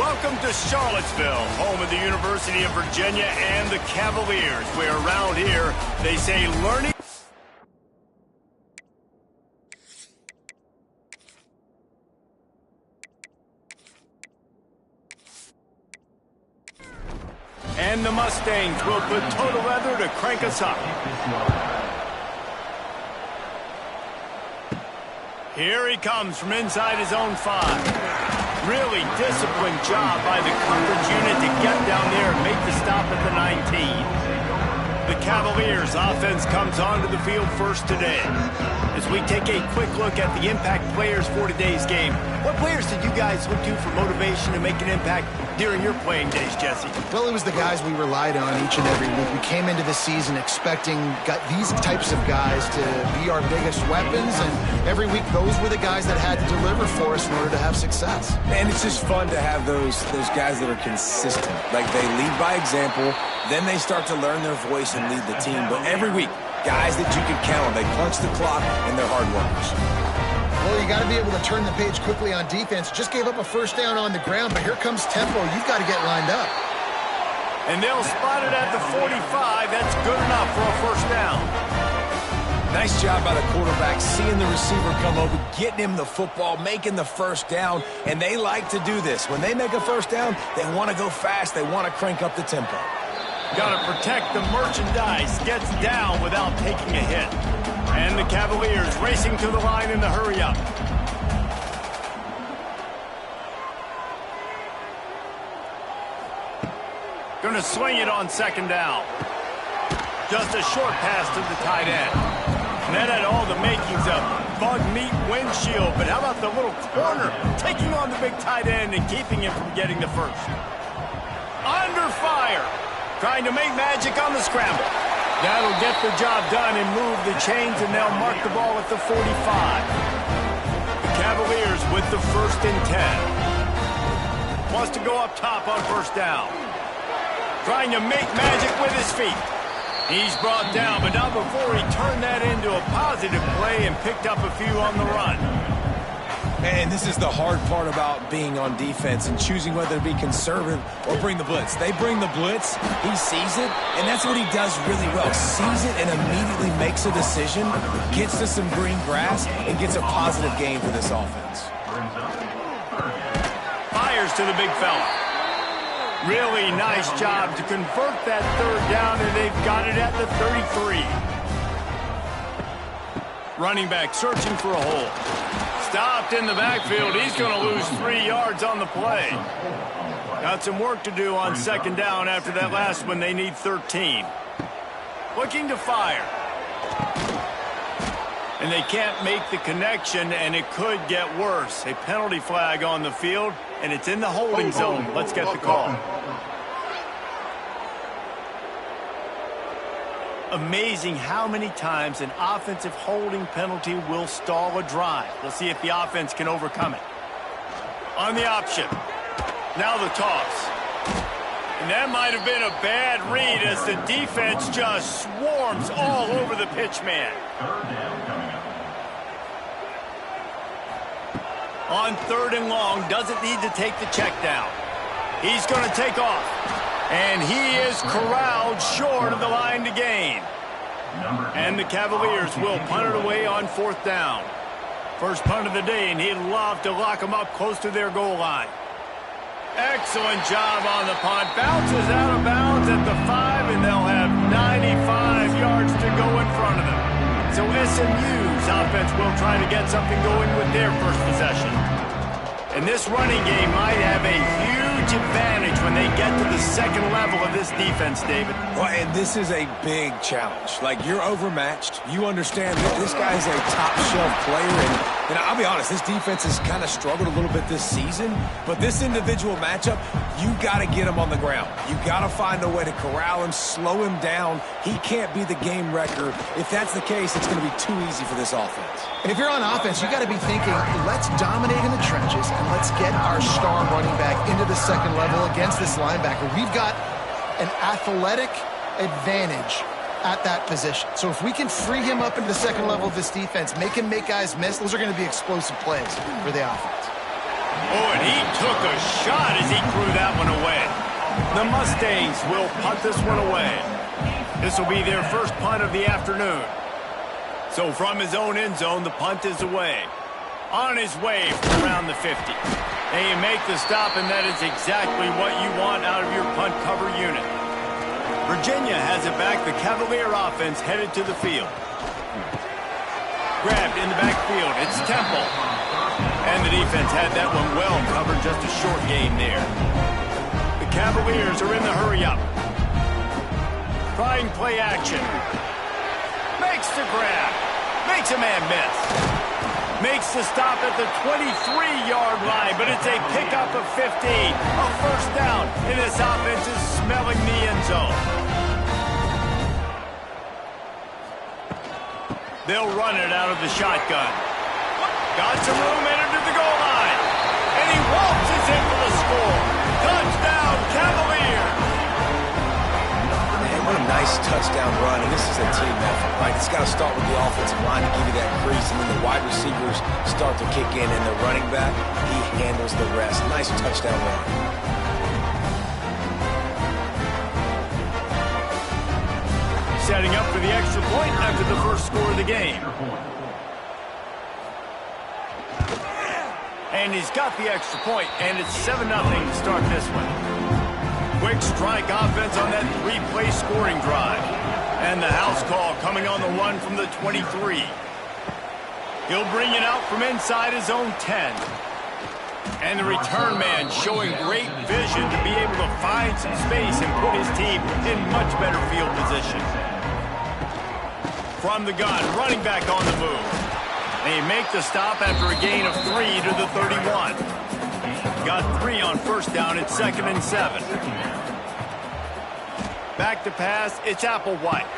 Welcome to Charlottesville, home of the University of Virginia and the Cavaliers, where around here they say learning. And the Mustangs will put total leather to crank us up. Here he comes from inside his own 5. Really disciplined job by the coverage unit to get down there and make the stop at the 19. The Cavaliers' offense comes onto the field first today. As we take a quick look at the impact players for today's game, what players did you guys look to for motivation to make an impact during your playing days, Jesse? Well, it was the guys we relied on each and every week. We came into the season expecting these types of guys to be our biggest weapons, and every week those were the guys that had to deliver for us in order to have success. And it's just fun to have those guys that are consistent. Like, they lead by example, then they start to learn their voice and lead the team. But every week, guys that you can count on, they punch the clock, and they're hard workers. Well, you got to be able to turn the page quickly on defense. Just gave up a first down on the ground, but here comes tempo. You've got to get lined up. And they'll spot it at the 45. That's good enough for a first down. Nice job by the quarterback, seeing the receiver come over, getting him the football, making the first down, and they like to do this. When they make a first down, they want to go fast. They want to crank up the tempo. Got to protect the merchandise. Gets down without taking a hit. And the Cavaliers racing to the line in the hurry-up. Going to swing it on second down. Just a short pass to the tight end. And that had all the makings of bug meat windshield. But how about the little corner taking on the big tight end and keeping him from getting the first? Under fire. Trying to make magic on the scramble. That'll get the job done and move the chains, and they'll mark the ball at the 45. The Cavaliers with the 1st and 10. Wants to go up top on first down. Trying to make magic with his feet. He's brought down, but not before he turned that into a positive play and picked up a few on the run. And this is the hard part about being on defense and choosing whether to be conservative or bring the blitz. They bring the blitz, he sees it, and that's what he does really well. Sees it and immediately makes a decision, gets to some green grass, and gets a positive gain for this offense. Fires to the big fella. Really nice job to convert that third down, and they've got it at the 33. Running back searching for a hole. Stopped in the backfield. He's going to lose 3 yards on the play. Got some work to do on second down after that last one. They need 13. Looking to fire. And they can't make the connection, and it could get worse. A penalty flag on the field, and it's in the holding zone. Let's get the call. Amazing how many times an offensive holding penalty will stall a drive. We'll see if the offense can overcome it. On the option. Now the toss. And that might have been a bad read as the defense just swarms all over the pitch man. On 3rd and long, doesn't need to take the check down. He's going to take off. And he is corralled short of the line to gain. And the Cavaliers will punt it away on 4th down. First punt of the day, and he'd love to lock them up close to their goal line. Excellent job on the punt. Bounces out of bounds at the 5, and they'll have 95 yards to go in front of them. So SMU's offense will try to get something going with their first possession. And this running game might have a huge advantage when they get to the second level of this defense, David. Well, and this is a big challenge. Like, you're overmatched. You understand that this guy's a top-shelf player, and I'll be honest, this defense has kind of struggled a little bit this season, but this individual matchup, you got to get him on the ground. You got to find a way to corral him, slow him down. He can't be the game wrecker. If that's the case, it's going to be too easy for this offense. And if you're on offense, you got to be thinking, let's dominate in the trenches and let's get our star running back into the second level against this linebacker. We've got an athletic advantage at that position. So if we can free him up into the second level of this defense, make him make guys miss, those are going to be explosive plays for the offense. Oh, and he took a shot as he threw that one away. The Mustangs will punt this one away. This will be their first punt of the afternoon. So from his own end zone, the punt is away. On his way from around the 50. They make the stop, and that is exactly what you want out of your punt cover unit. Virginia has it back. The Cavalier offense headed to the field. Grabbed in the backfield. It's Temple. And the defense had that one well covered. Just a short game there. The Cavaliers are in the hurry-up. Trying play action. Makes the grab. Makes a man miss. Makes the stop at the 23-yard line, but it's a pickup of 15. A first down, and this offense is smelling the end zone. They'll run it out of the shotgun. Got some room, entered to the goal line. And he waltzes in for the score. Touchdown, Cavaliers. Man, what a nice touchdown run, and this is a team effort, right? It's got to start with the offensive line to give you that crease, and then the wide receivers start to kick in, and the running back, he handles the rest. Nice touchdown run. Setting up for the extra point after the first score of the game. And he's got the extra point, and it's 7-0 to start this one. Quick strike offense on that three-play scoring drive. And the house call coming on the run from the 23. He'll bring it out from inside his own 10. And the return man showing great vision to be able to find some space and put his team in much better field position. From the gun, running back on the move. They make the stop after a gain of 3 to the 31. Got 3 on first down. It's 2nd and 7. Back to pass. It's Applewhite.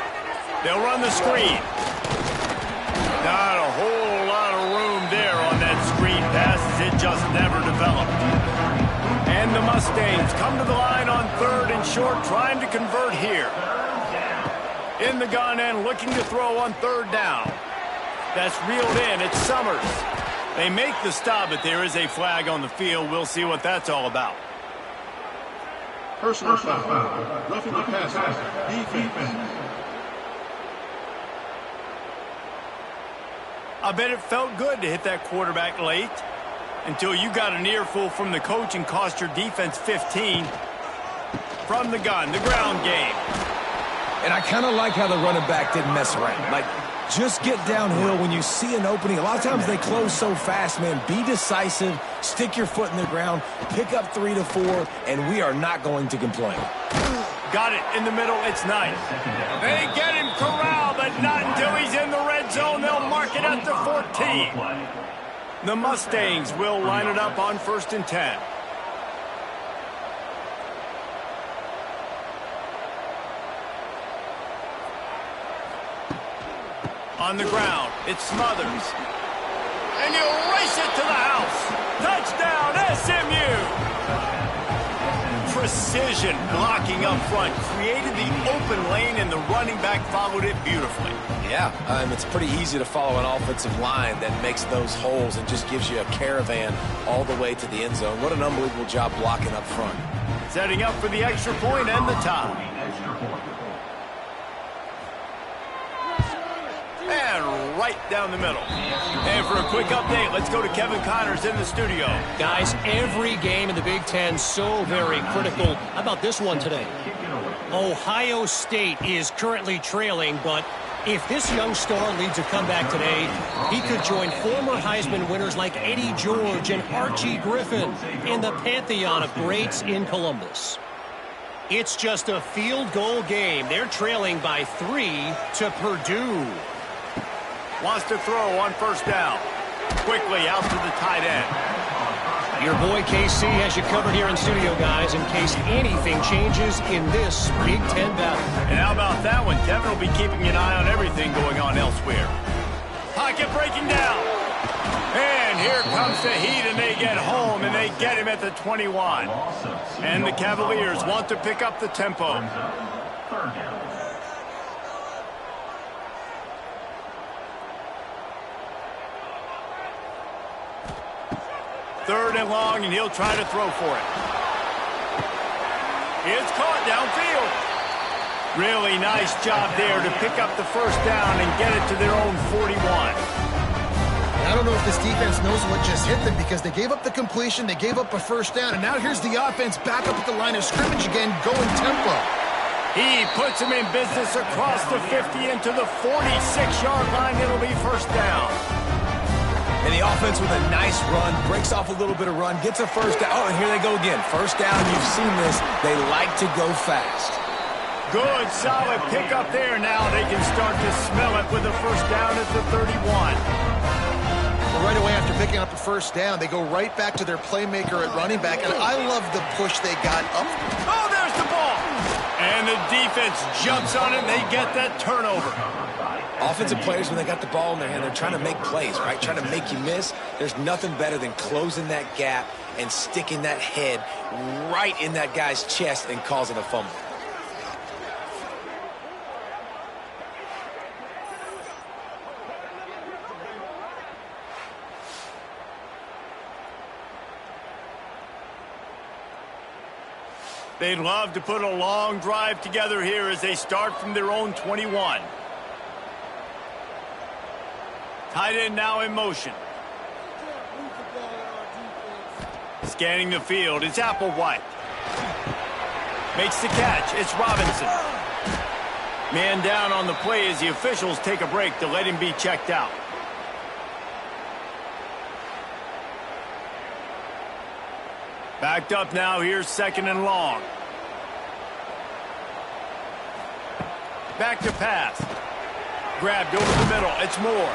They'll run the screen. Not a whole lot of room there on that screen pass as it just never developed. And the Mustangs come to the line on 3rd and short, trying to convert here. In the gun and looking to throw on 3rd down. That's reeled in. It's Summers. They make the stop, but there is a flag on the field. We'll see what that's all about. Personal foul. Roughing the passer. Defense. I bet it felt good to hit that quarterback late until you got an earful from the coach and cost your defense 15. From the gun, the ground game. And I kind of like how the running back didn't mess around. Like, just get downhill when you see an opening. A lot of times they close so fast, man. Be decisive, stick your foot in the ground, pick up 3 to 4, and we are not going to complain. Got it in the middle. It's nice. They get him corralled, but not until he's in the red zone. They'll mark it at the 14. The Mustangs will line it up on 1st and 10. On the ground, it's Smothers. And you race it to the house. Touchdown, SMU! Precision blocking up front created the open lane, and the running back followed it beautifully. Yeah, it's pretty easy to follow an offensive line that makes those holes and just gives you a caravan all the way to the end zone. What an unbelievable job blocking up front. Setting up for the extra point and the tie. And right down the middle. And for a quick update, let's go to Kevin Connors in the studio. Guys, every game in the Big Ten so very critical. How about this one today? Ohio State is currently trailing, but if this young star leads a comeback today, he could join former Heisman winners like Eddie George and Archie Griffin in the pantheon of greats in Columbus. It's just a field goal game. They're trailing by 3 to Purdue. Wants to throw on 1st down. Quickly out to the tight end. Your boy KC has you covered here in studio, guys, in case anything changes in this Big Ten battle. And how about that one? Kevin will be keeping an eye on everything going on elsewhere. Pocket breaking down. And here comes the heat, and they get home, and they get him at the 21. And the Cavaliers want to pick up the tempo. 3rd 3rd and long, and he'll try to throw for it. It's caught downfield. Really nice job there to pick up the 1st down and get it to their own 41. I don't know if this defense knows what just hit them because they gave up the completion, they gave up a 1st down, and now here's the offense back up at the line of scrimmage again, going tempo. He puts him in business across the 50 into the 46-yard line. It'll be 1st down. And the offense with a nice run, breaks off a little bit of run, gets a 1st down. Oh, and here they go again. 1st down, you've seen this. They like to go fast. Good, solid pickup there. Now they can start to smell it with a 1st down at the 31. Well, right away after picking up the 1st down, they go right back to their playmaker at running back, and I love the push they got up. Oh, there's the ball! And the defense jumps on it, and they get that turnover. Offensive players, when they got the ball in their hand, they're trying to make plays, right? Trying to make you miss. There's nothing better than closing that gap and sticking that head right in that guy's chest and causing a fumble. They'd love to put a long drive together here as they start from their own 21. Tight end now in motion. Scanning the field, it's Applewhite. Makes the catch, it's Robinson. Man down on the play as the officials take a break to let him be checked out. Backed up now, here's 2nd and long. Back to pass. Grabbed over the middle, it's Moore.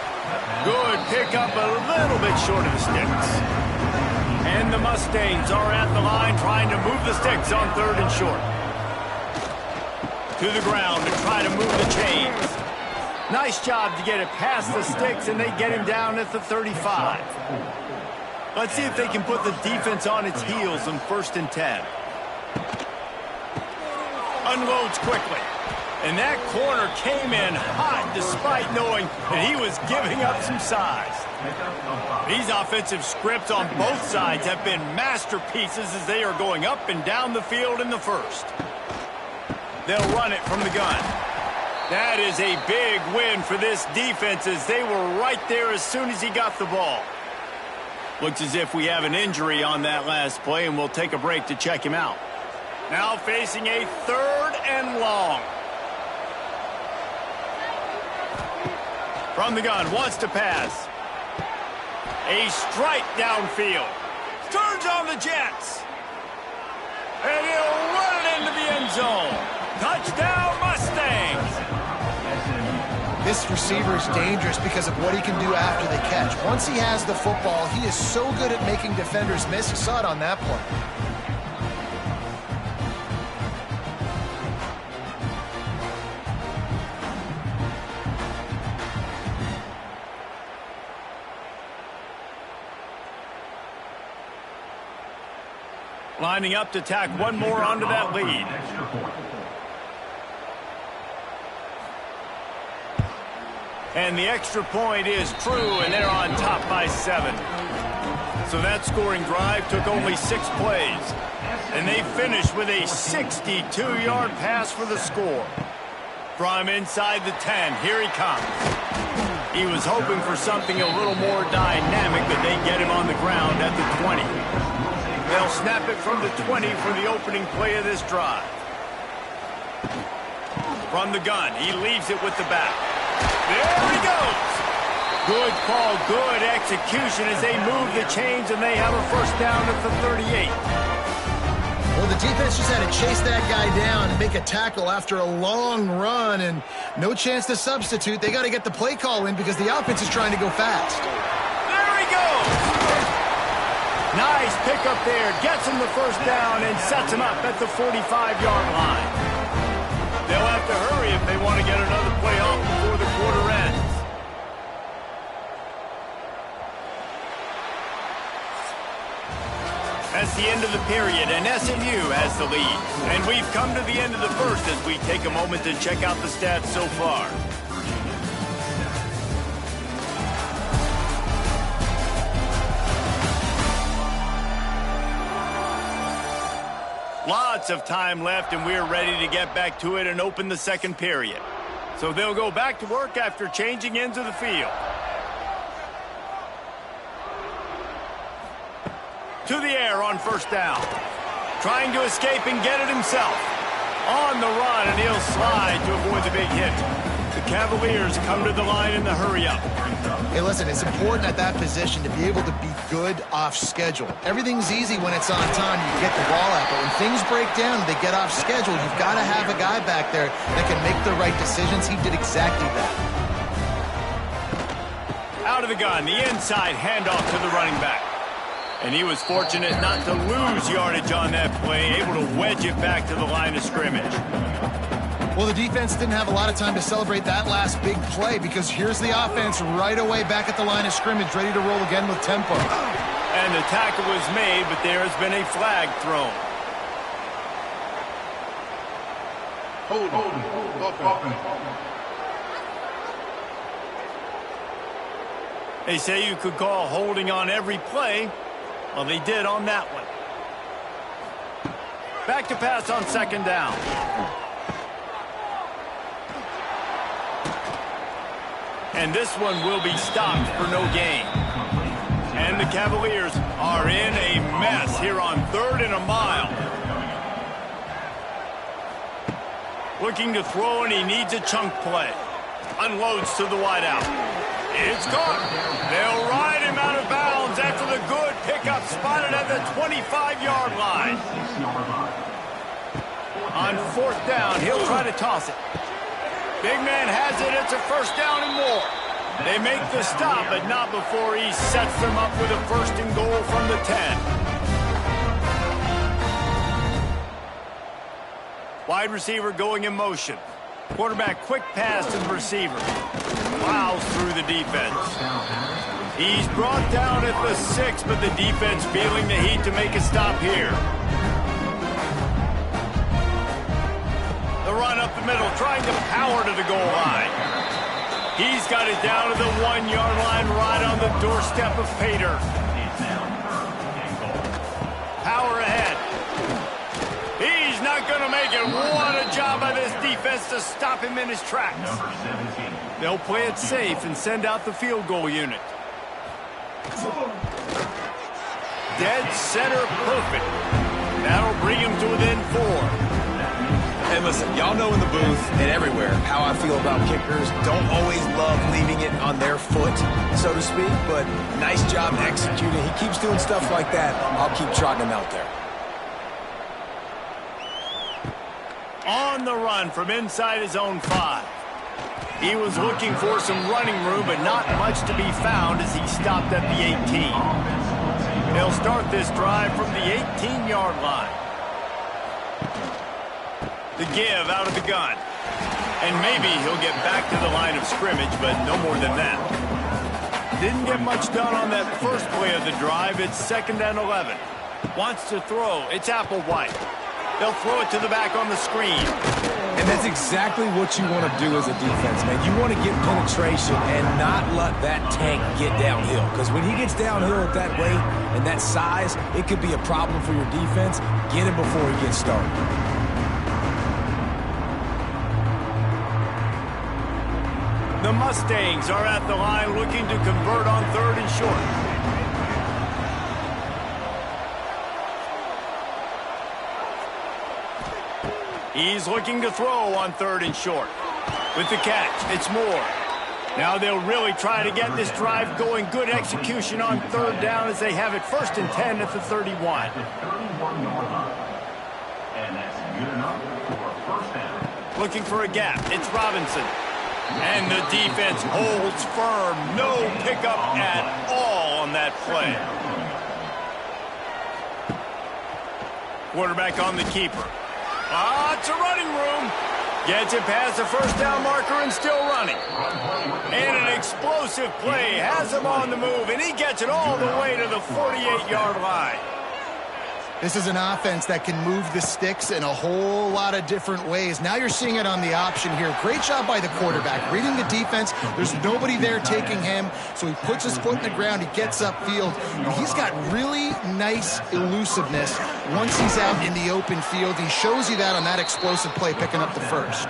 Good pickup, a little bit short of the sticks. And the Mustangs are at the line trying to move the sticks on 3rd and short. To the ground to try to move the chains. Nice job to get it past the sticks, and they get him down at the 35. Let's see if they can put the defense on its heels on 1st and 10. Unloads quickly. And that corner came in hot despite knowing that he was giving up some size. These offensive scripts on both sides have been masterpieces as they are going up and down the field in the 1st. They'll run it from the gun. That is a big win for this defense as they were right there as soon as he got the ball. Looks as if we have an injury on that last play, and we'll take a break to check him out. Now facing a 3rd and long. From the gun, wants to pass. A strike downfield. Turns on the Jets. And he'll run it into the end zone. Touchdown, Mustangs. This receiver is dangerous because of what he can do after the catch. Once he has the football, he is so good at making defenders miss. You saw it on that play. Lining up to tack one more onto that lead. And the extra point is true, and they're on top by 7. So that scoring drive took only 6 plays. And they finished with a 62-yard pass for the score. From inside the 10, here he comes. He was hoping for something a little more dynamic, but they get him on the ground at the 20. They'll snap it from the 20 for the opening play of this drive. From the gun, he leaves it with the back. There he goes. Good call, good execution as they move the chains, and they have a 1st down at the 38. Well, the defense just had to chase that guy down and make a tackle after a long run, and no chance to substitute. They got to get the play call in because the offense is trying to go fast. There he goes. Nice pickup there. Gets him the 1st down and sets him up at the 45-yard line. They'll have to hurry if they want to get another play off before the quarter ends. That's the end of the period, and SMU has the lead. And we've come to the end of the 1st as we take a moment to check out the stats so far. Lots of time left, and we're ready to get back to it and open the second period. So they'll go back to work after changing ends of the field. To the air on first down. Trying to escape and get it himself. On the run, and he'll slide to avoid the big hit. The Cavaliers come to the line in the hurry-up. Hey, listen, it's important at that position to be able to be good off schedule. Everything's easy when it's on time. You get the ball out, but when things break down and they get off schedule, you've got to have a guy back there that can make the right decisions. He did exactly that. Out of the gun, the inside handoff to the running back. And he was fortunate not to lose yardage on that play, able to wedge it back to the line of scrimmage. Well, the defense didn't have a lot of time to celebrate that last big play because here's the offense right away back at the line of scrimmage, ready to roll again with tempo. And the tackle was made, but there has been a flag thrown. They say you could call holding on every play. Well, they did on that one. Back to pass on second down. And this one will be stopped for no gain. And the Cavaliers are in a mess here on 3rd and a mile. Looking to throw, and he needs a chunk play. Unloads to the wideout. It's caught. They'll ride him out of bounds after the good pickup spotted at the 25-yard line. On 4th down, he'll try to toss it. Big man has it. It's a first down and more. They make the stop, but not before he sets them up with a 1st and goal from the 10. Wide receiver going in motion. Quarterback quick pass to the receiver. Plows through the defense. He's brought down at the 6, but the defense feeling the heat to make a stop here. The run up the middle, trying to power to the goal line. He's got it down to the 1-yard line, right on the doorstep of Pater. Power ahead. He's not going to make it. What a job by this defense to stop him in his tracks. They'll play it safe and send out the field goal unit. Dead center perfect. That'll bring him to within 4. And listen, y'all know in the booth and everywhere how I feel about kickers. Don't always love leaving it on their foot, so to speak, but nice job executing. He keeps doing stuff like that. I'll keep trotting him out there. On the run from inside his own 5. He was looking for some running room, but not much to be found as he stopped at the 18. They'll start this drive from the 18-yard line. The give out of the gun. And maybe he'll get back to the line of scrimmage, but no more than that. Didn't get much done on that first play of the drive. It's 2nd and 11. Wants to throw. It's Applewhite. They'll throw it to the back on the screen. And that's exactly what you want to do as a defense, man. You want to get penetration and not let that tank get downhill. Because when he gets downhill at that weight and that size, it could be a problem for your defense. Get him before he gets started. The Mustangs are at the line looking to convert on 3rd and short. He's looking to throw on 3rd and short. With the catch, it's Moore. Now they'll really try to get this drive going. Good execution on 3rd down as they have it 1st and 10 at the 31. And that's good enough for a first down. Looking for a gap. It's Robinson. And the defense holds firm. No pickup at all on that play. Quarterback on the keeper. It's a running room. Gets it past the first down marker and still running. And an explosive play. Has him on the move, and he gets it all the way to the 48-yard line. This is an offense that can move the sticks in a whole lot of different ways. Now you're seeing it on the option here. Great job by the quarterback. Reading the defense, there's nobody there taking him, so he puts his foot in the ground, he gets upfield. And he's got really nice elusiveness once he's out in the open field. He shows you that on that explosive play, picking up the first.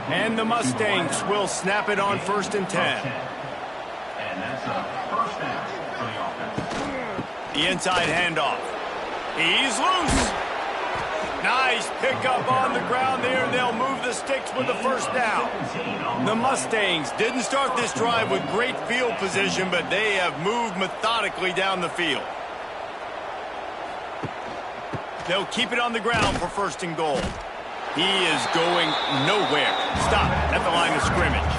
And the Mustangs will snap it on 1st and 10. And that's a first down for the offense. The inside handoff. He's loose. Nice pickup on the ground there. They'll move the sticks with the first down. The Mustangs didn't start this drive with great field position, but they have moved methodically down the field. They'll keep it on the ground for 1st and goal. He is going nowhere. Stop at the line of scrimmage.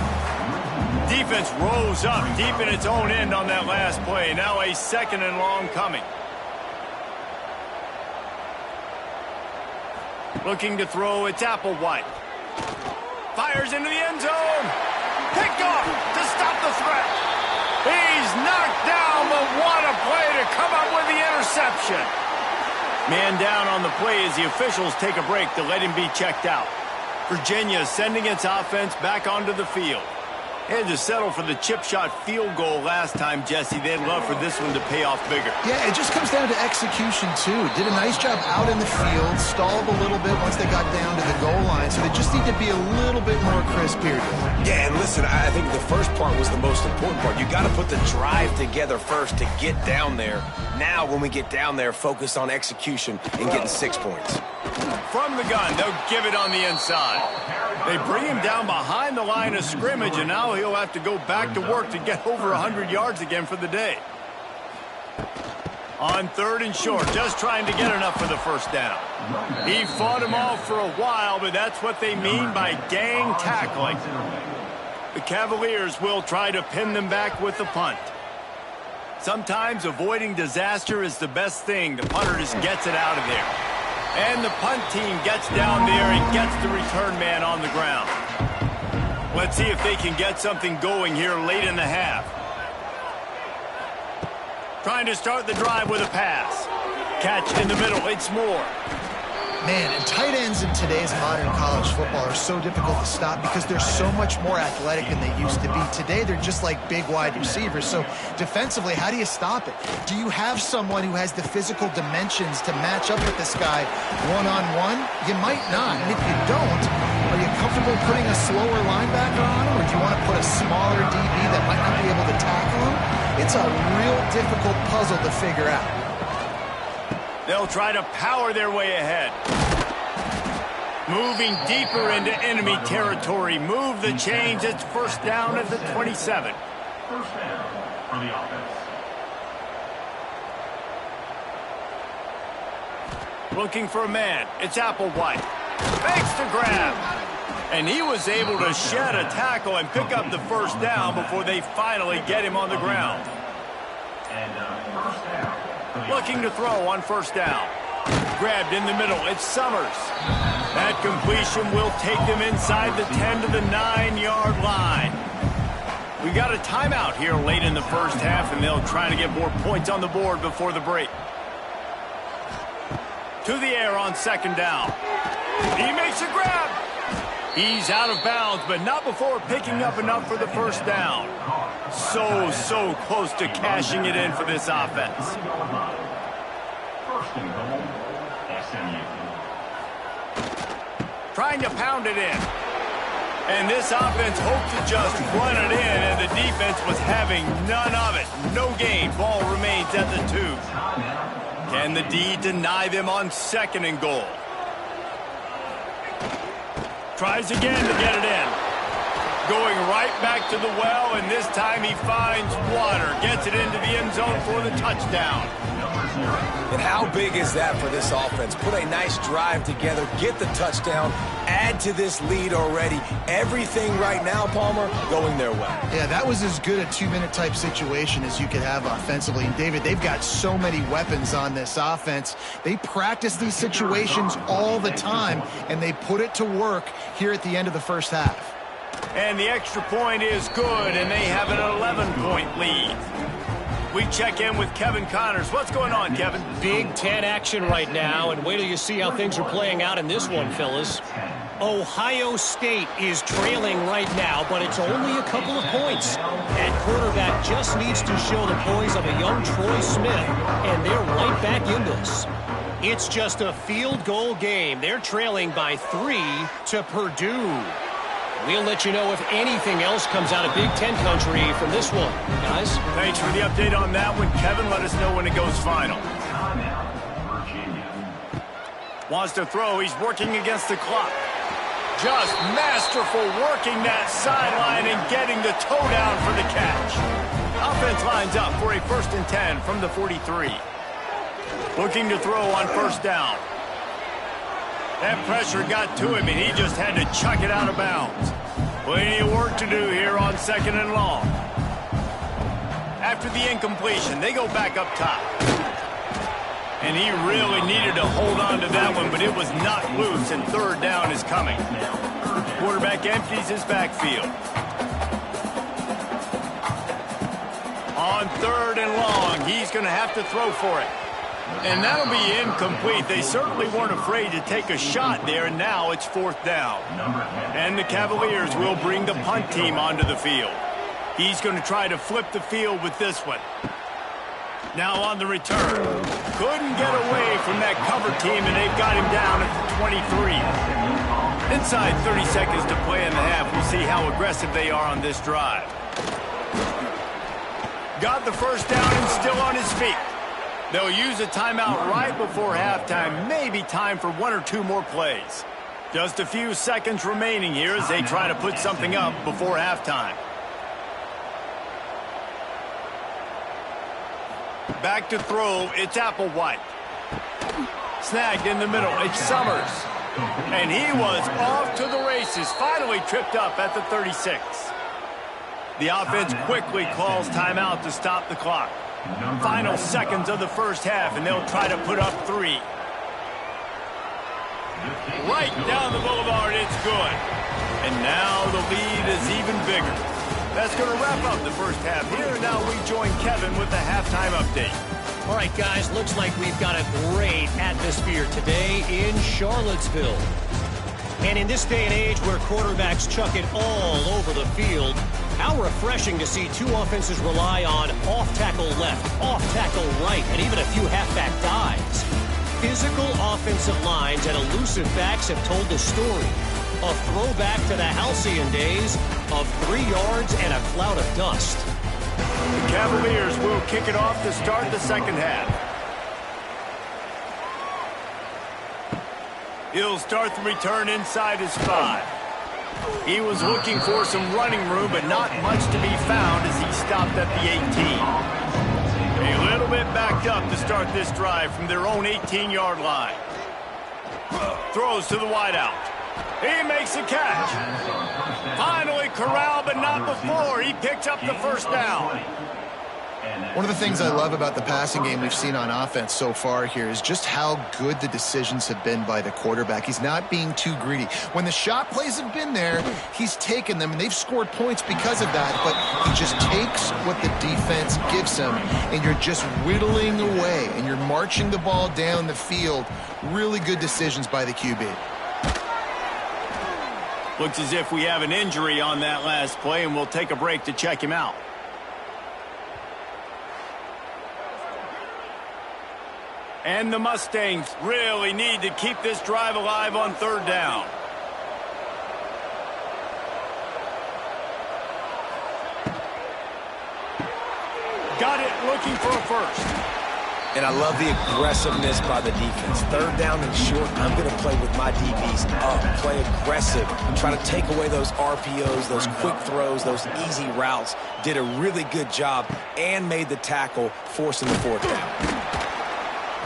Defense rose up deep in its own end on that last play. Now a 2nd and long coming. Looking to throw, it's Applewhite. Fires into the end zone. Picked off to stop the threat. He's knocked down, but what a play to come up with the interception. Man down on the play as the officials take a break to let him be checked out. Virginia sending its offense back onto the field. They had to settle for the chip shot field goal last time, Jesse. They'd love for this one to pay off bigger. Yeah, it just comes down to execution, too. Did a nice job out in the field, stalled a little bit once they got down to the goal line, so they just need to be a little bit more crisp here. Yeah, and listen, I think the first part was the most important part. You got to put the drive together first to get down there. Now, when we get down there, focus on execution and getting 6 points. From the gun, they'll give it on the inside. They bring him down behind the line of scrimmage, and now he'll have to go back to work to get over 100 yards again for the day. On 3rd and short, just trying to get enough for the first down. He fought him off for a while, but that's what they mean by gang tackling. The Cavaliers will try to pin them back with the punt. Sometimes avoiding disaster is the best thing. The punter just gets it out of there. And the punt team gets down there and gets the return man on the ground. Let's see if they can get something going here late in the half. Trying to start the drive with a pass. Catch in the middle, it's Moore. Man, and tight ends in today's modern college football are so difficult to stop because they're so much more athletic than they used to be. Today, they're just like big wide receivers. So defensively, how do you stop it? Do you have someone who has the physical dimensions to match up with this guy one-on-one? You might not. And if you don't, are you comfortable putting a slower linebacker on him, or do you want to put a smaller DB that might not be able to tackle him? It's a real difficult puzzle to figure out. They'll try to power their way ahead. Moving deeper into enemy territory. Move the chains. It's 1st down at the 27. First down for the offense. Looking for a man. It's Applewhite. Makes the grab. And he was able to shed a tackle and pick up the 1st down before they finally get him on the ground. And first down. Looking to throw on 1st down. Grabbed in the middle. It's Summers. That completion will take them inside the 10 to the 9-yard line. We got a timeout here late in the first half, and they'll try to get more points on the board before the break. To the air on 2nd down. He makes a grab. He's out of bounds, but not before picking up enough for the 1st down. So close to cashing it in for this offense. 1st and goal, SMU. Trying to pound it in. And this offense hoped to just run it in, and the defense was having none of it. No gain. Ball remains at the 2. Can the D deny them on 2nd and goal? Tries again to get it in. Going right back to the well, and this time he finds water. Gets it into the end zone for the touchdown. And how big is that for this offense? Put a nice drive together, get the touchdown, add to this lead already. Everything right now, Palmer, going their way. Yeah, that was as good a 2-minute type situation as you could have offensively. And, David, they've got so many weapons on this offense. They practice these situations all the time, and they put it to work here at the end of the first half. And the extra point is good, and they have an 11-point lead. We check in with Kevin Connors. What's going on, Kevin? Big Ten action right now, and wait till you see how things are playing out in this one, fellas. Ohio State is trailing right now, but it's only a couple of points. That quarterback just needs to show the poise of a young Troy Smith, and they're right back in this. It's just a field goal game. They're trailing by 3 to Purdue. We'll let you know if anything else comes out of Big Ten country from this one, guys. Thanks for the update on that one, Kevin. Let us know when it goes final. Wants to throw. He's working against the clock. Just masterful working that sideline and getting the toe down for the catch. Offense lines up for a 1st and 10 from the 43. Looking to throw on 1st down. That pressure got to him, and he just had to chuck it out of bounds. Plenty of work to do here on 2nd and long. After the incompletion, they go back up top. And he really needed to hold on to that one, but it was knocked loose, and 3rd down is coming. Quarterback empties his backfield. On 3rd and long, he's going to have to throw for it. And that'll be incomplete. They certainly weren't afraid to take a shot there, and now it's 4th down. And the Cavaliers will bring the punt team onto the field. He's going to try to flip the field with this one. Now on the return. Couldn't get away from that cover team, and they've got him down at the 23. Inside 30 seconds to play in the half. We'll see how aggressive they are on this drive. Got the 1st down and still on his feet. They'll use a timeout right before halftime. Maybe time for 1 or 2 more plays. Just a few seconds remaining here as they try to put something up before halftime. Back to throw. It's Applewhite. Snagged in the middle. It's Summers. And he was off to the races. Finally tripped up at the 36. The offense quickly calls timeout to stop the clock. Final seconds of the 1st half, and they'll try to put up 3. Right down the boulevard, it's good. And now the lead is even bigger. That's going to wrap up the 1st half here, and now we join Kevin with the halftime update. All right, guys, looks like we've got a great atmosphere today in Charlottesville. And in this day and age where quarterbacks chuck it all over the field, how refreshing to see 2 offenses rely on off-tackle left, off-tackle right, and even a few halfback dives. Physical offensive lines and elusive backs have told the story. A throwback to the halcyon days of 3 yards and a cloud of dust. The Cavaliers will kick it off to start the 2nd half. He'll start the return inside his 5. He was looking for some running room, but not much to be found as he stopped at the 18. A little bit backed up to start this drive from their own 18-yard line. Throws to the wideout. He makes a catch. Finally corralled, but not before. He picks up the 1st down. One of the things I love about the passing game we've seen on offense so far here is just how good the decisions have been by the quarterback. He's not being too greedy. When the shot plays have been there, he's taken them, and they've scored points because of that, but he just takes what the defense gives him, and you're just whittling away, and you're marching the ball down the field. Really good decisions by the QB. Looks as if we have an injury on that last play, and we'll take a break to check him out. And the Mustangs really need to keep this drive alive on 3rd down. Got it, looking for a 1st. And I love the aggressiveness by the defense. 3rd down and short, I'm going to play with my DBs up, play aggressive, try to take away those RPOs, those quick throws, those easy routes. Did a really good job and made the tackle, forcing the 4th down.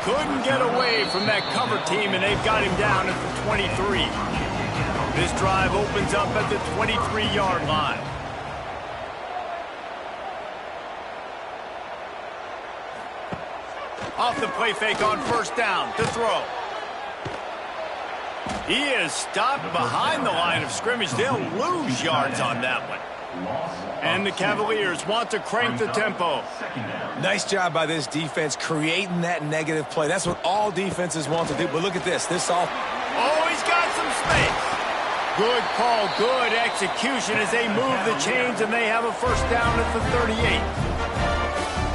Couldn't get away from that cover team, and they've got him down at the 23. This drive opens up at the 23-yard line. Off the play fake on 1st down to throw. He is stopped behind the line of scrimmage. They'll lose yards on that one. And the Cavaliers want to crank the tempo. Nice job by this defense creating that negative play. That's what all defenses want to do. But look at this. Oh, he's got some space. Good call, good execution as they move the chains, and they have a first down at the 38.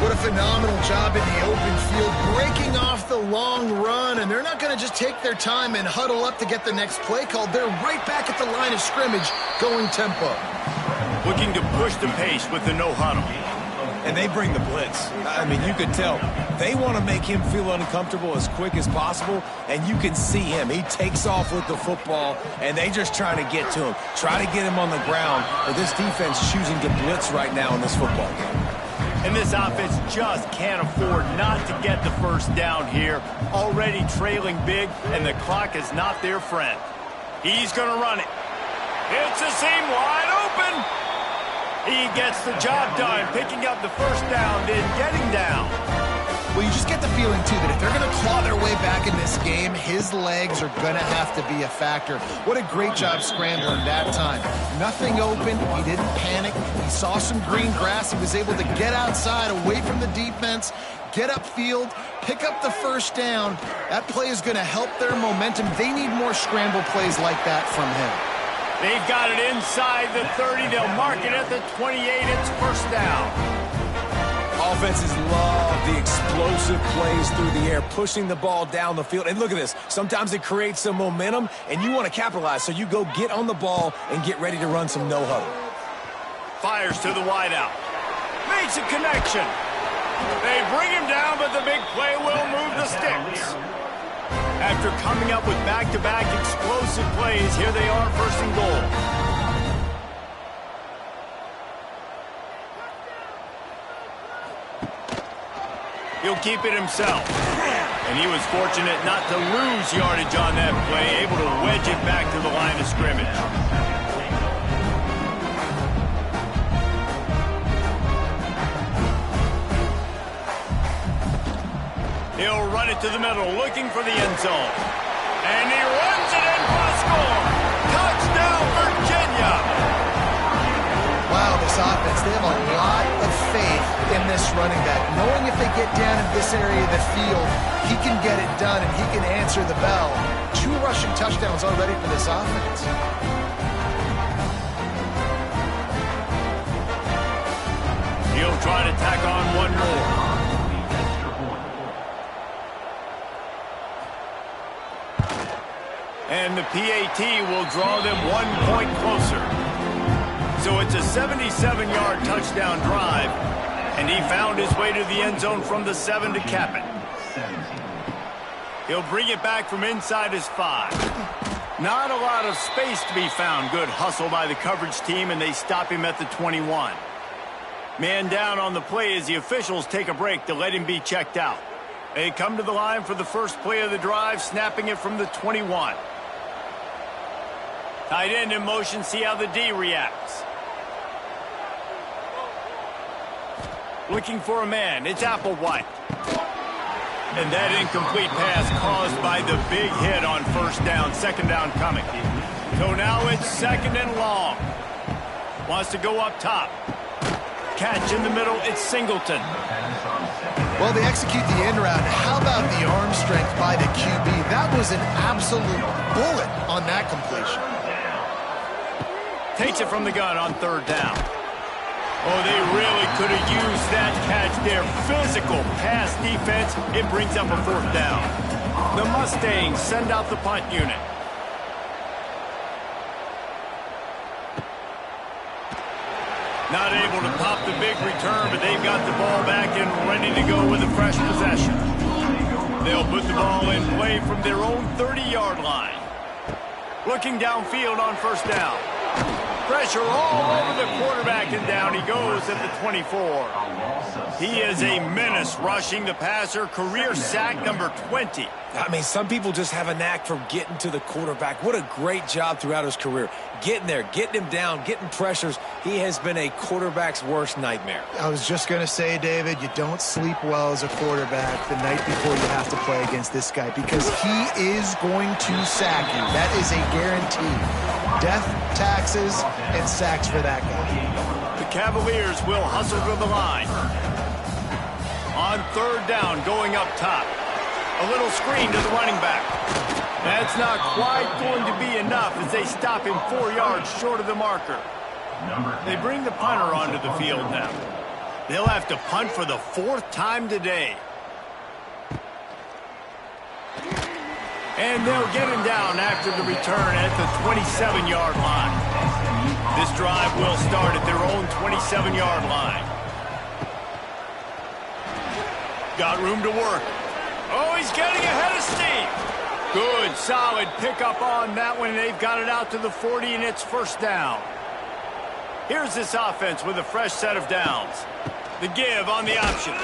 What a phenomenal job in the open field, breaking off the long run, and they're not going to just take their time and huddle up to get the next play called. They're right back at the line of scrimmage, going tempo. Looking to push the pace with the no huddle. And they bring the blitz. I mean, you could tell. They want to make him feel uncomfortable as quick as possible, and you can see him. He takes off with the football, and they just trying to get to him. Try to get him on the ground, but this defense choosing to blitz right now in this football game. And this offense just can't afford not to get the first down here. Already trailing big, and the clock is not their friend. He's going to run it. It's a seam wide open. He gets the job done, picking up the first down, then getting down. Well, you just get the feeling, too, that if they're going to claw their way back in this game, his legs are going to have to be a factor. What a great job scrambling that time. Nothing open. He didn't panic. He saw some green grass. He was able to get outside, away from the defense, get upfield, pick up the first down. That play is going to help their momentum. They need more scramble plays like that from him. They've got it inside the 30. They'll mark it at the 28. It's first down. Offenses love the explosive plays through the air, pushing the ball down the field. And look at this. Sometimes it creates some momentum, and you want to capitalize. So you go get on the ball and get ready to run some no-huddle. Fires to the wideout. Makes a connection. They bring him down, but the big play will move the sticks. After coming up with back-to-back explosive plays, here they are, first and goal. He'll keep it himself. And he was fortunate not to lose yardage on that play, able to wedge it back to the line of scrimmage. He'll run it to the middle, looking for the end zone. And he runs it in for the score. Touchdown, Virginia. Wow, this offense, they have a lot of faith in this running back. Knowing if they get down in this area of the field, he can get it done and he can answer the bell. 2 rushing touchdowns already for this offense. He'll try to tack on one more. And the PAT will draw them 1 point closer. So it's a 77-yard touchdown drive, and he found his way to the end zone from the 7 to cap it. He'll bring it back from inside his 5. Not a lot of space to be found. Good hustle by the coverage team, and they stop him at the 21. Man down on the play as the officials take a break to let him be checked out. They come to the line for the first play of the drive, snapping it from the 21. Tight end in motion, see how the D reacts. Looking for a man, it's Applewhite. And that incomplete pass caused by the big hit on first down, second down coming. So now it's second and long. Wants to go up top. Catch in the middle, it's Singleton. Well, they execute the end route. How about the arm strength by the QB? That was an absolute bullet on that completion. Takes it from the gun on third down. Oh, they really could have used that catch there. Physical pass defense. It brings up a fourth down. The Mustangs send out the punt unit. Not able to pop the big return, but they've got the ball back and ready to go with a fresh possession. They'll put the ball in play from their own 30-yard line. Looking downfield on first down. Pressure all over the quarterback, and down he goes at the 24. He is a menace rushing the passer. Career sack number 20. I mean, some people just have a knack for getting to the quarterback. What a great job throughout his career. Getting there, getting him down, getting pressures. He has been a quarterback's worst nightmare. I was just going to say, David, you don't sleep well as a quarterback the night before you have to play against this guy because he is going to sack you. That is a guarantee. Death, taxes, and sacks for that guy. The Cavaliers will hustle to the line. On third down, going up top. A little screen to the running back. That's not quite going to be enough as they stop him 4 yards short of the marker. They bring the punter onto the field now. They'll have to punt for the 4th time today. And they'll get him down after the return at the 27-yard line. This drive will start at their own 27-yard line. Got room to work. Oh, he's getting ahead of steam. Good, solid pickup on that one. They've got it out to the 40, and it's first down. Here's this offense with a fresh set of downs. The give on the option.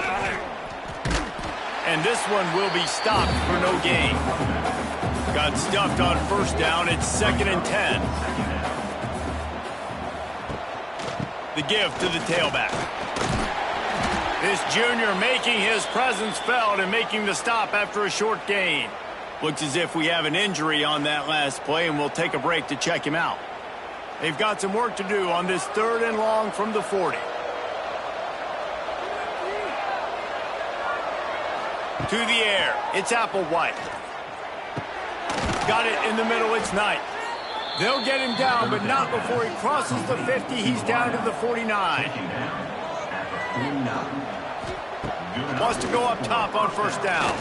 And this one will be stopped for no gain. Got stuffed on first down. It's 2nd and 10. The give to the tailback. This junior making his presence felt and making the stop after a short gain. Looks as if we have an injury on that last play, and we'll take a break to check him out. They've got some work to do on this 3rd and long from the 40. To the air, it's Applewhite. Got it in the middle, it's Knight. They'll get him down, but not before he crosses the 50. He's down to the 49. Wants to go up top on first down.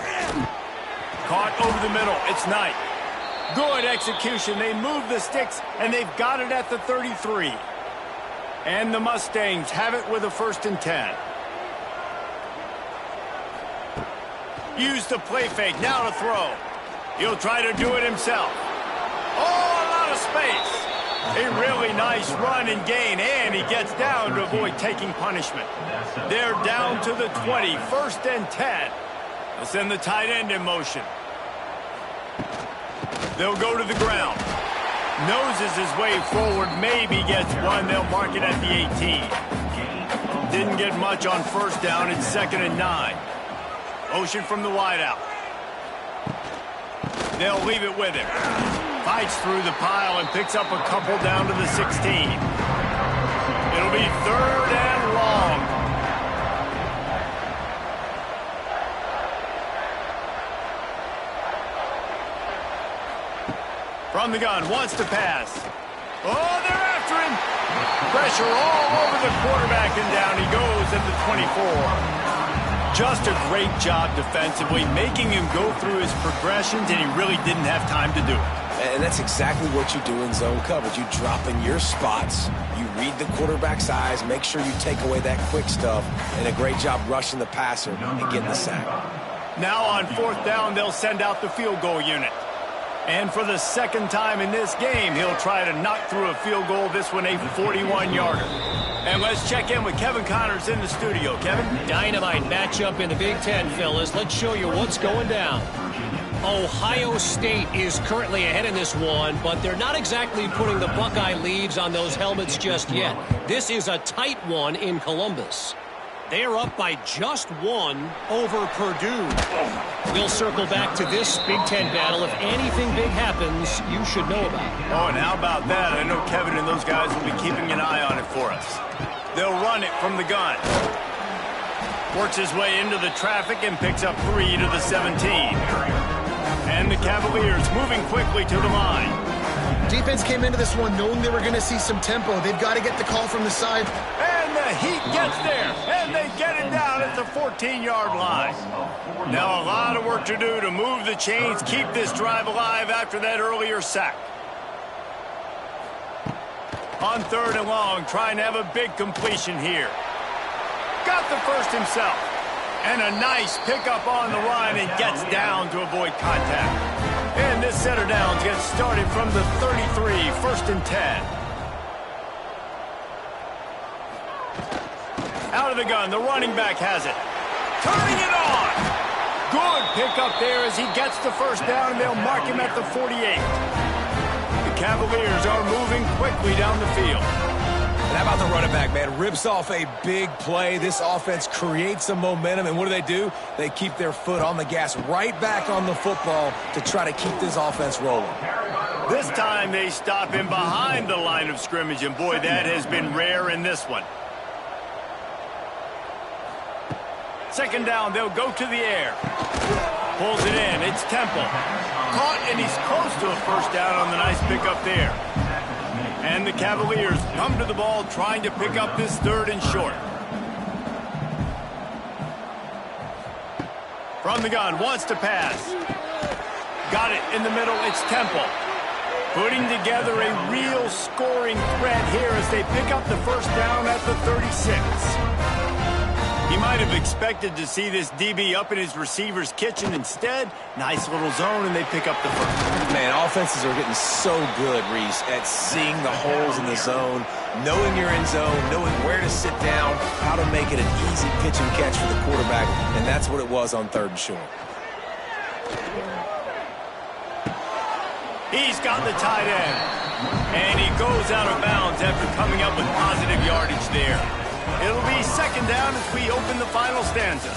Caught over the middle, it's Knight. Good execution. They move the sticks, and they've got it at the 33. And the Mustangs have it with a 1st and 10. Use the play fake, now to throw. He'll try to do it himself. Oh, a lot of space. A really nice run and gain, and he gets down to avoid taking punishment. They're down to the 20, 1st and 10. They'll send the tight end in motion. They'll go to the ground. Noses his way forward, maybe gets one. They'll mark it at the 18. Didn't get much on first down. It's 2nd and 9. Motion from the wideout. They'll leave it with him. Fights through the pile and picks up a couple down to the 16. It'll be 3rd and long. From the gun, wants to pass. Oh, they're after him. Pressure all over the quarterback, and down he goes at the 24. Just a great job defensively, making him go through his progressions, and he really didn't have time to do it. And that's exactly what you do in zone coverage. You drop in your spots, you read the quarterback's eyes, make sure you take away that quick stuff, and a great job rushing the passer and getting the sack. Now on 4th down, they'll send out the field goal unit. And for the 2nd time in this game, he'll try to knock through a field goal, this one a 41-yarder. And let's check in with Kevin Connors in the studio. Kevin? Dynamite matchup in the Big Ten, fellas. Let's show you what's going down. Ohio State is currently ahead in this one, but they're not exactly putting the Buckeye leaves on those helmets just yet. This is a tight one in Columbus. They are up by just 1 over Purdue. We'll circle back to this Big Ten battle. If anything big happens, you should know about it. Oh, and how about that? I know Kevin and those guys will be keeping an eye on it for us. They'll run it from the gun. Works his way into the traffic and picks up 3 to the 17. And the Cavaliers moving quickly to the line. Defense came into this one knowing they were going to see some tempo. They've got to get the call from the side. And the heat gets there, and they get it down at the 14-yard line. Now a lot of work to do to move the chains, keep this drive alive after that earlier sack. On 3rd and long, trying to have a big completion here. Got the first himself. And a nice pickup on the line and gets down to avoid contact. And this set of downs gets started from the 33, 1st and 10. Out of the gun, the running back has it. Turning it on. Good pickup there as he gets the first down, and they'll mark him at the 48. The Cavaliers are moving quickly down the field. And how about the running back, man? Rips off a big play. This offense creates some momentum, and what do? They keep their foot on the gas, right back on the football to try to keep this offense rolling. This time they stop him behind the line of scrimmage, and boy, that has been rare in this one. Second down, they'll go to the air. Pulls it in. It's Temple. Caught, and he's close to a first down on the nice pickup there. And the Cavaliers come to the ball trying to pick up this third and short. From the gun, wants to pass. Got it in the middle. It's Temple. Putting together a real scoring threat here as they pick up the first down at the 36. He might have expected to see this DB up in his receiver's kitchen. Instead, nice little zone, and they pick up the first. Man, offenses are getting so good, Reese, at seeing the holes in the zone, knowing you're in zone, knowing where to sit down, how to make it an easy pitch and catch for the quarterback, and that's what it was on third and short. He's got the tight end, and he goes out of bounds after coming up with positive yardage there. It'll be second down as we open the final stanza.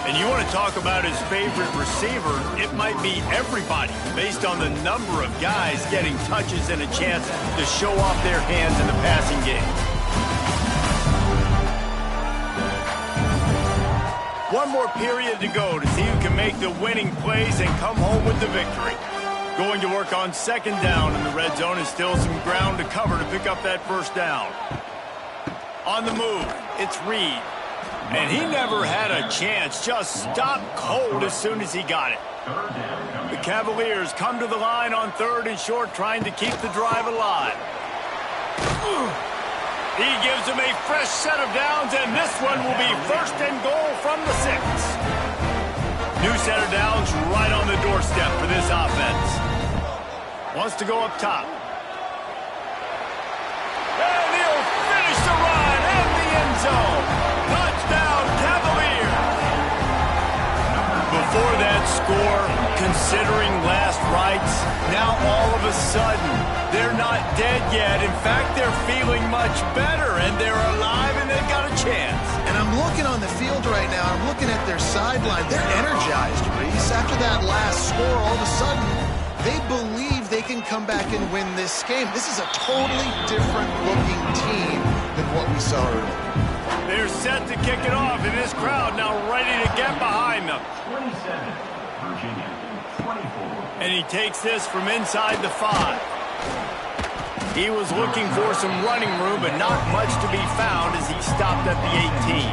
And you want to talk about his favorite receiver, it might be everybody based on the number of guys getting touches and a chance to show off their hands in the passing game. One more period to go to see who can make the winning plays and come home with the victory. Going to work on second down in the red zone is still some ground to cover to pick up that first down. On the move, it's Reed. And he never had a chance, just stopped cold as soon as he got it. The Cavaliers come to the line on third and short, trying to keep the drive alive. He gives them a fresh set of downs, and this one will be first and goal from the 6. New set of downs right on the doorstep for this offense. Wants to go up top. And he'll finish the run in the end zone. Touchdown, Cavaliers. Before that score, considering last rites, now all of a sudden, they're not dead yet. In fact, they're feeling much better, and they're alive, and they've got a chance. And I'm looking on the field right now. I'm looking at their sideline. They're energized, Reese. After that last score, all of a sudden, they believe they can come back and win this game. This is a totally different-looking team than what we saw earlier. They're set to kick it off, and this crowd now ready to get behind them. 27, Virginia, 24. And he takes this from inside the 5. He was looking for some running room, but not much to be found as he stopped at the 18.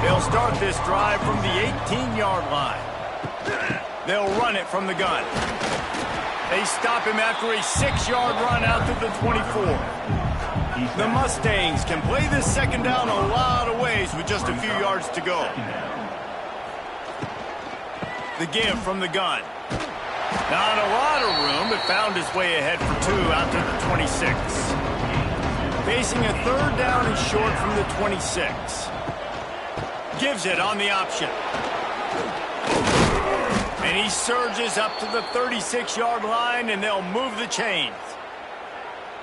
They'll start this drive from the 18-yard line. They'll run it from the gun. They stop him after a 6-yard run out to the 24. The Mustangs can play this second down a lot of ways with just a few yards to go. The give from the gun. Not a lot of room, but found his way ahead for 2 out to the 26. Facing a third down and short from the 26. Gives it on the option. And he surges up to the 36-yard line, and they'll move the chains.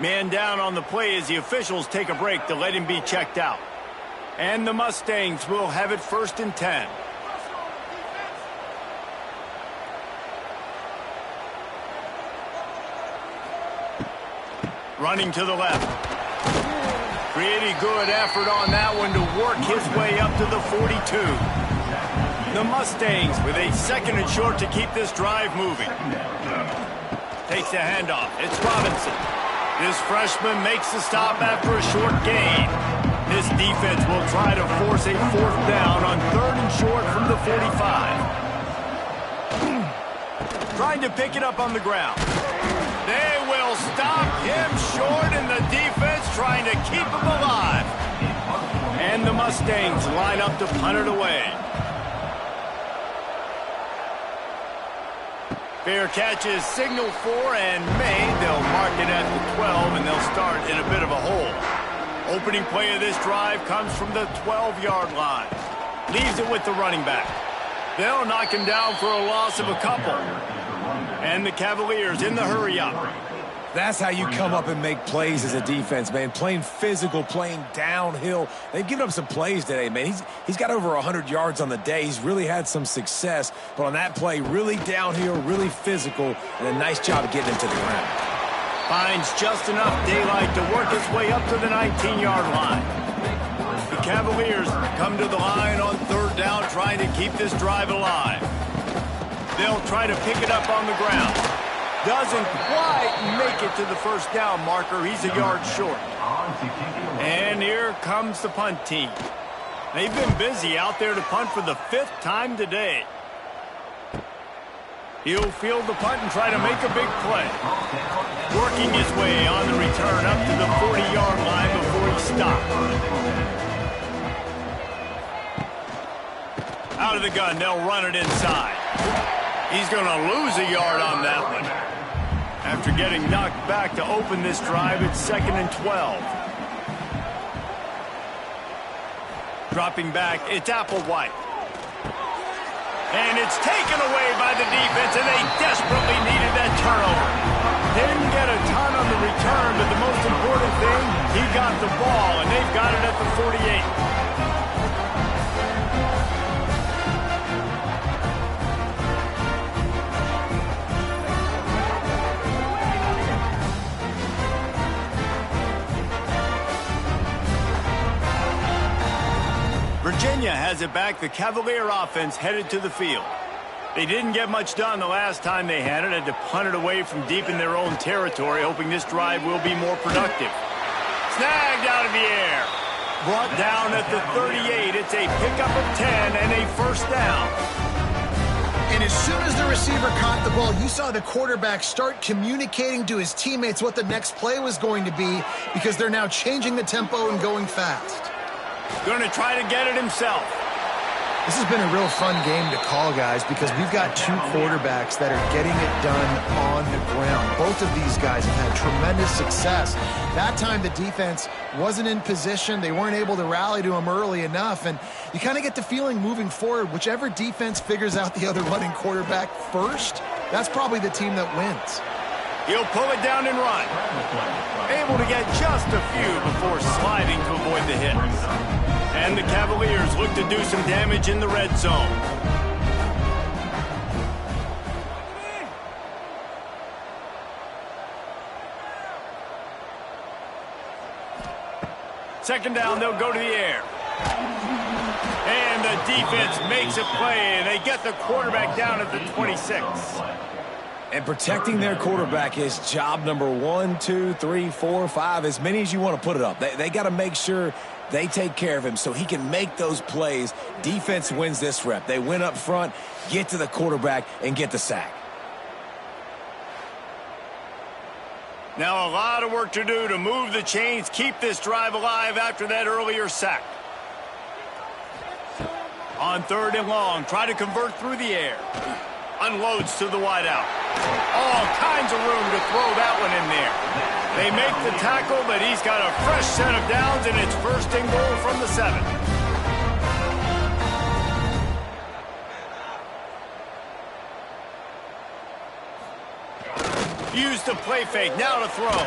Man down on the play as the officials take a break to let him be checked out. And the Mustangs will have it first and 10. Running to the left. Pretty good effort on that one to work his way up to the 42. The Mustangs with a second and short to keep this drive moving. Takes the handoff. It's Robinson. This freshman makes the stop after a short gain. This defense will try to force a fourth down on third and short from the 45. Trying to pick it up on the ground. They will stop him short, and the defense trying to keep him alive. And the Mustangs line up to punt it away. Fair catch is signaled for and made. They'll mark it at the 12, and they'll start in a bit of a hole. Opening play of this drive comes from the 12-yard line. Leaves it with the running back. They'll knock him down for a loss of a couple. And the Cavaliers in the hurry-up. That's how you come up and make plays as a defense, man. Playing physical, playing downhill. They've given up some plays today, man. He's got over 100 yards on the day. He's really had some success. But on that play, really downhill, really physical, and a nice job of getting him to the ground. Finds just enough daylight to work his way up to the 19-yard line. The Cavaliers Cavaliers come to the line on third down, trying to keep this drive alive. They'll try to pick it up on the ground. Doesn't quite make it to the first down marker. He's a yard short. And here comes the punt team. They've been busy out there to punt for the 5th time today. He'll field the punt and try to make a big play. Working his way on the return up to the 40-yard line before he stopped. Out of the gun, they'll run it inside. He's going to lose a yard on that one. After getting knocked back to open this drive, it's 2nd and 12. Dropping back, it's Applewhite. And it's taken away by the defense, and they desperately needed that turnover. Didn't get a ton on the return, but the most important thing, he got the ball, and they've got it at the 48. Virginia has it back. The Cavalier offense headed to the field. They didn't get much done the last time they had it. Had to punt it away from deep in their own territory, hoping this drive will be more productive. Snagged out of the air. Brought down at the 38. It's a pickup of 10 and a first down. And as soon as the receiver caught the ball, you saw the quarterback start communicating to his teammates what the next play was going to be, because they're now changing the tempo and going fast. Going to try to get it himself. This has been a real fun game to call, guys, because we've got 2 quarterbacks that are getting it done on the ground. Both of these guys have had tremendous success. That time the defense wasn't in position. They weren't able to rally to him early enough, and you kind of get the feeling moving forward, whichever defense figures out the other running quarterback first, that's probably the team that wins. He'll pull it down and run. Able to get just a few before sliding to avoid the hits. And the Cavaliers look to do some damage in the red zone. Second down, they'll go to the air. And the defense makes a play, and they get the quarterback down at the 26. And protecting their quarterback is job number 1, 2, 3, 4, 5, as many as you want to put it up. They got to make sure they take care of him so he can make those plays. Defense wins this rep. They win up front, get to the quarterback, and get the sack. Now a lot of work to do to move the chains, keep this drive alive after that earlier sack. On 3rd and long, try to convert through the air. Unloads to the wideout. All kinds of room to throw that one in there. They make the tackle, but he's got a fresh set of downs, and it's 1st and goal from the 7. Used the play fake, now to throw.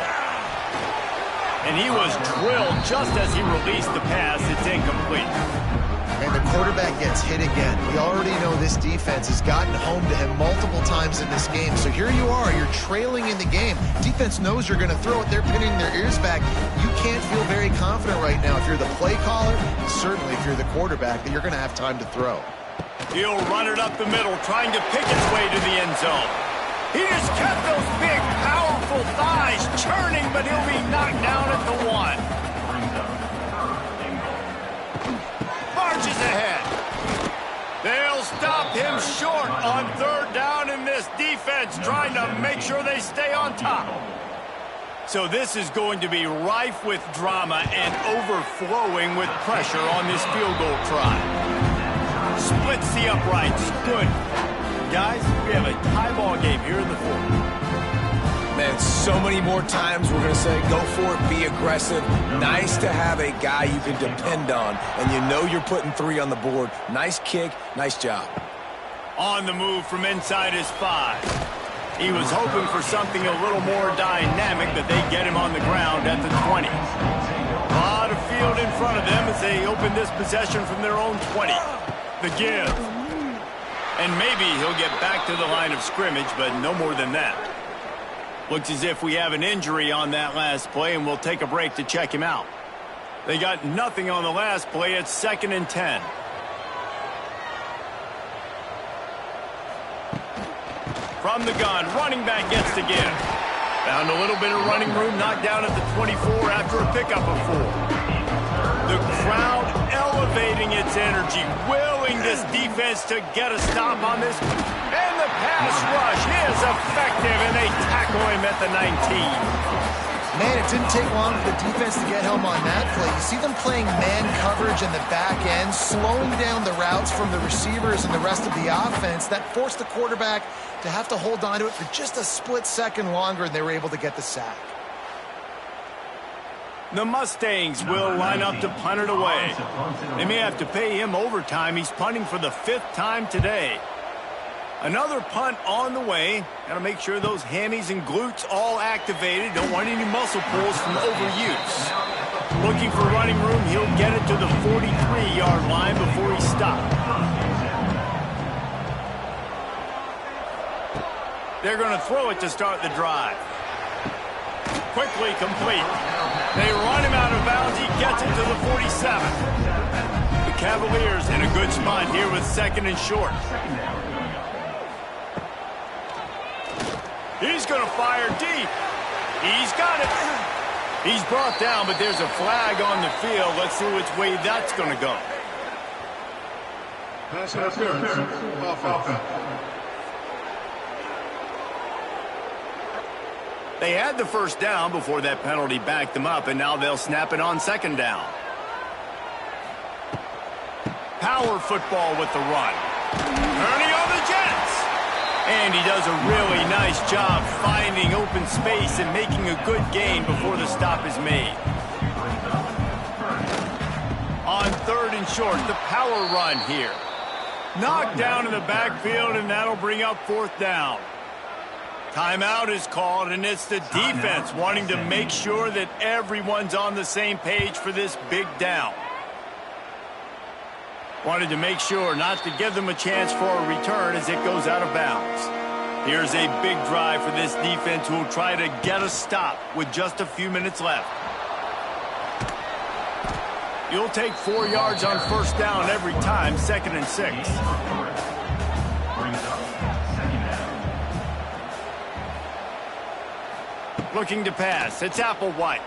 And he was drilled just as he released the pass. It's incomplete. And the quarterback gets hit again. We already know this defense has gotten home to him multiple times in this game. So here you are, you're trailing in the game. Defense knows you're going to throw it. They're pinning their ears back. You can't feel very confident right now if you're the play caller, and certainly if you're the quarterback, that you're going to have time to throw. He'll run it up the middle, trying to pick its way to the end zone. He just kept those big, powerful thighs churning, but he'll be knocked down at the 1. Marches ahead. They'll stop him short on 3rd down, in this defense trying to make sure they stay on top. So this is going to be rife with drama and overflowing with pressure on this field goal try. Splits the uprights. Good. Guys, we have a tie ball game here in the 4th. Man, so many more times we're going to say, go for it, be aggressive. Nice to have a guy you can depend on, and you know you're putting 3 on the board. Nice kick, nice job. On the move from inside his 5. He was hoping for something a little more dynamic, but they get him on the ground at the 20. A lot of field in front of them as they open this possession from their own 20. The give. And maybe he'll get back to the line of scrimmage, but no more than that. Looks as if we have an injury on that last play, and we'll take a break to check him out. They got nothing on the last play. It's 2nd and 10. From the gun, running back gets to give. Found a little bit of running room, knocked down at the 24 after a pickup of 4. The crowd elevating its energy, willing this defense to get a stop on this. And the pass rush is effective, and they tackle him at the 19. Man, it didn't take long for the defense to get home on that play. You see them playing man coverage in the back end, slowing down the routes from the receivers and the rest of the offense. That forced the quarterback to have to hold on to it for just a split second longer, and they were able to get the sack. The Mustangs will line up to punt it away. They may have to pay him overtime. He's punting for the 5th time today. Another punt on the way. Got to make sure those hammies and glutes all activated. Don't want any muscle pulls from overuse. Looking for running room. He'll get it to the 43-yard line before he stopped. They're going to throw it to start the drive. Quickly complete. They run him out of bounds. He gets it to the 47. The Cavaliers in a good spot here with 2nd and short. He's going to fire deep. He's got it. He's brought down, but there's a flag on the field. Let's see which way that's going to go. Pass interference. Offense. They had the first down before that penalty backed them up, and now they'll snap it on 2nd down. Power football with the run. Turning on the Jets. And he does a really nice job finding open space and making a good gain before the stop is made. On 3rd and short, the power run here. Knocked down in the backfield, and that'll bring up 4th down. Timeout is called, and it's the defense wanting to make sure that everyone's on the same page for this big down. Wanted to make sure not to give them a chance for a return as it goes out of bounds. Here's a big drive for this defense who will try to get a stop with just a few minutes left. You'll take 4 yards on 1st down every time, 2nd and 6. Looking to pass. It's Applewhite.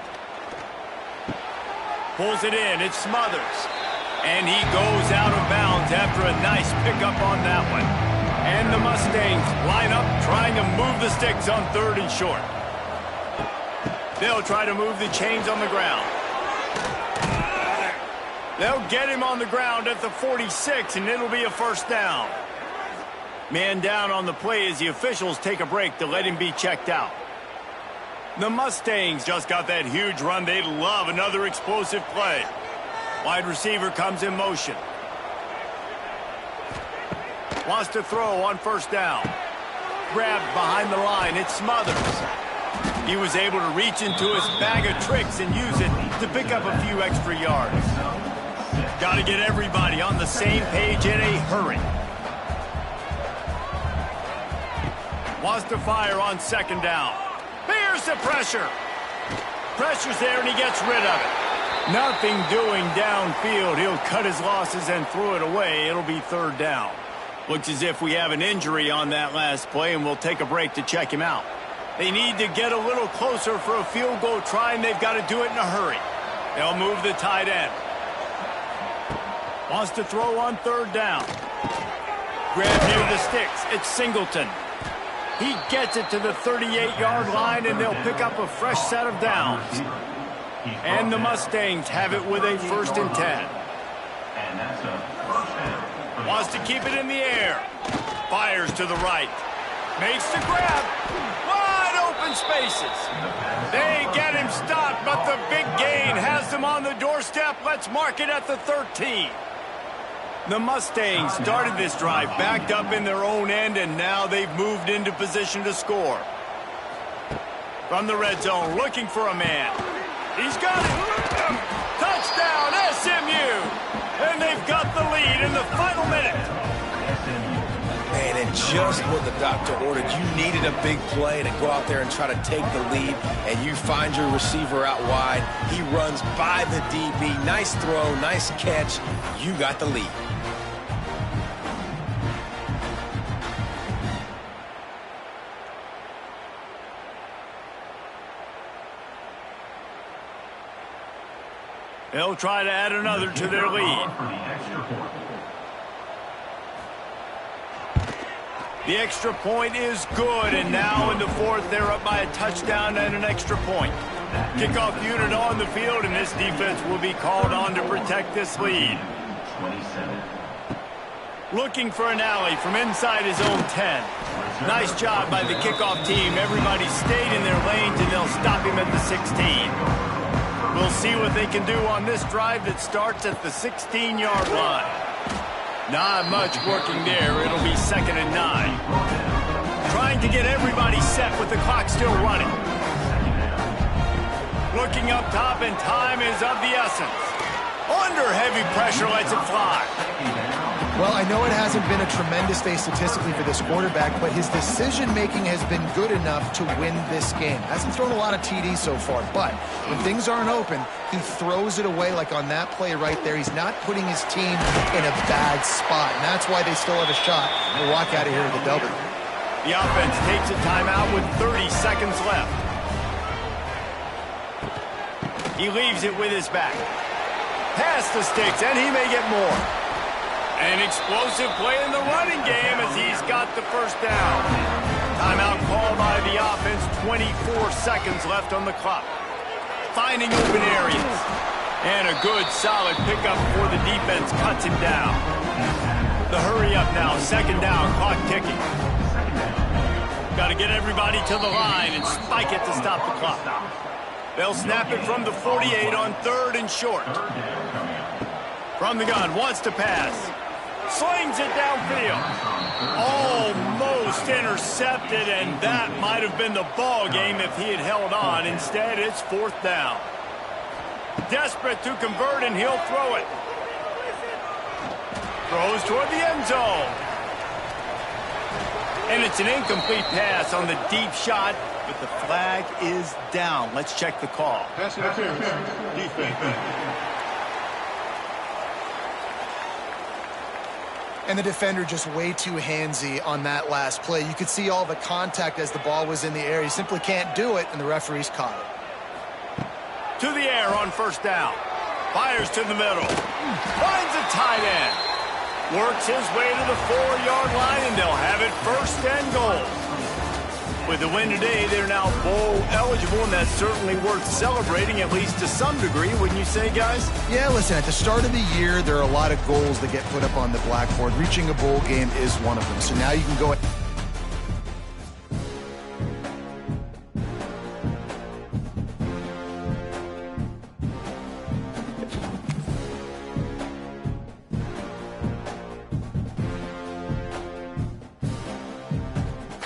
Pulls it in. It's Smothers. And he goes out of bounds after a nice pickup on that one. And the Mustangs line up trying to move the sticks on 3rd and short. They'll try to move the chains on the ground. They'll get him on the ground at the 46, and it'll be a 1st down. Man down on the play as the officials take a break to let him be checked out. The Mustangs just got that huge run. They love another explosive play. Wide receiver comes in motion. Wants to throw on 1st down. Grabbed behind the line. It's Smothers. He was able to reach into his bag of tricks and use it to pick up a few extra yards. Got to get everybody on the same page in a hurry. Wants to fire on 2nd down. Here's the pressure. Pressure's there, and he gets rid of it. Nothing doing downfield. He'll cut his losses and throw it away. It'll be 3rd down. Looks as if we have an injury on that last play, and we'll take a break to check him out. They need to get a little closer for a field goal try, and they've got to do it in a hurry. They'll move the tight end. Wants to throw on 3rd down. Grab near the sticks. It's Singleton. He gets it to the 38-yard line, and they'll pick up a fresh set of downs. And the Mustangs have it with a 1st and 10. Wants to keep it in the air. Fires to the right. Makes the grab. Wide open spaces. They get him stopped, but the big gain has them on the doorstep. Let's mark it at the 13. The Mustangs started this drive backed up in their own end, and now they've moved into position to score. From the red zone, looking for a man. He's got it. Touchdown, SMU. And they've got the lead in the final minute. Man, and just what the doctor ordered. You needed a big play to go out there and try to take the lead, and you find your receiver out wide. He runs by the DB. Nice throw, nice catch. You got the lead. They'll try to add another to their lead. The extra point is good, and now in the fourth, they're up by a touchdown and an extra point. Kickoff unit on the field, and this defense will be called on to protect this lead. Looking for an alley from inside his own 10. Nice job by the kickoff team. Everybody stayed in their lanes, and they'll stop him at the 16. We'll see what they can do on this drive that starts at the 16-yard line. Not much working there. It'll be 2nd and 9. Trying to get everybody set with the clock still running. Looking up top, and time is of the essence. Under heavy pressure, lets it fly. Well, I know it hasn't been a tremendous day statistically for this quarterback, but his decision-making has been good enough to win this game. Hasn't thrown a lot of TDs so far, but when things aren't open, he throws it away like on that play right there. He's not putting his team in a bad spot, and that's why they still have a shot to walk out of here with a W. The offense takes a timeout with 30 seconds left. He leaves it with his back. Past the sticks, and he may get more. An explosive play in the running game as he's got the first down. Timeout called by the offense, 24 seconds left on the clock. Finding open areas. And a good, solid pickup before the defense cuts him down. The hurry up now, 2nd down, clock ticking. Got to get everybody to the line and spike it to stop the clock. They'll snap it from the 48 on 3rd and short. From the gun, wants to pass. Slings it downfield. Almost intercepted, and that might have been the ball game if he had held on. Instead, it's 4th down. Desperate to convert, and he'll throw it. Throws toward the end zone. And it's an incomplete pass on the deep shot, but the flag is down. Let's check the call. Pass interference. Defense. And the defender just way too handsy on that last play. You could see all the contact as the ball was in the air. He simply can't do it, and the referee's caught it. To the air on 1st down. Fires to the middle. Finds a tight end. Works his way to the 4-yard line, and they'll have it 1st and goal. With the win today, they're now bowl eligible, and that's certainly worth celebrating, at least to some degree, wouldn't you say, guys? Yeah, listen, at the start of the year, there are a lot of goals that get put up on the blackboard. Reaching a bowl game is one of them. So now you can go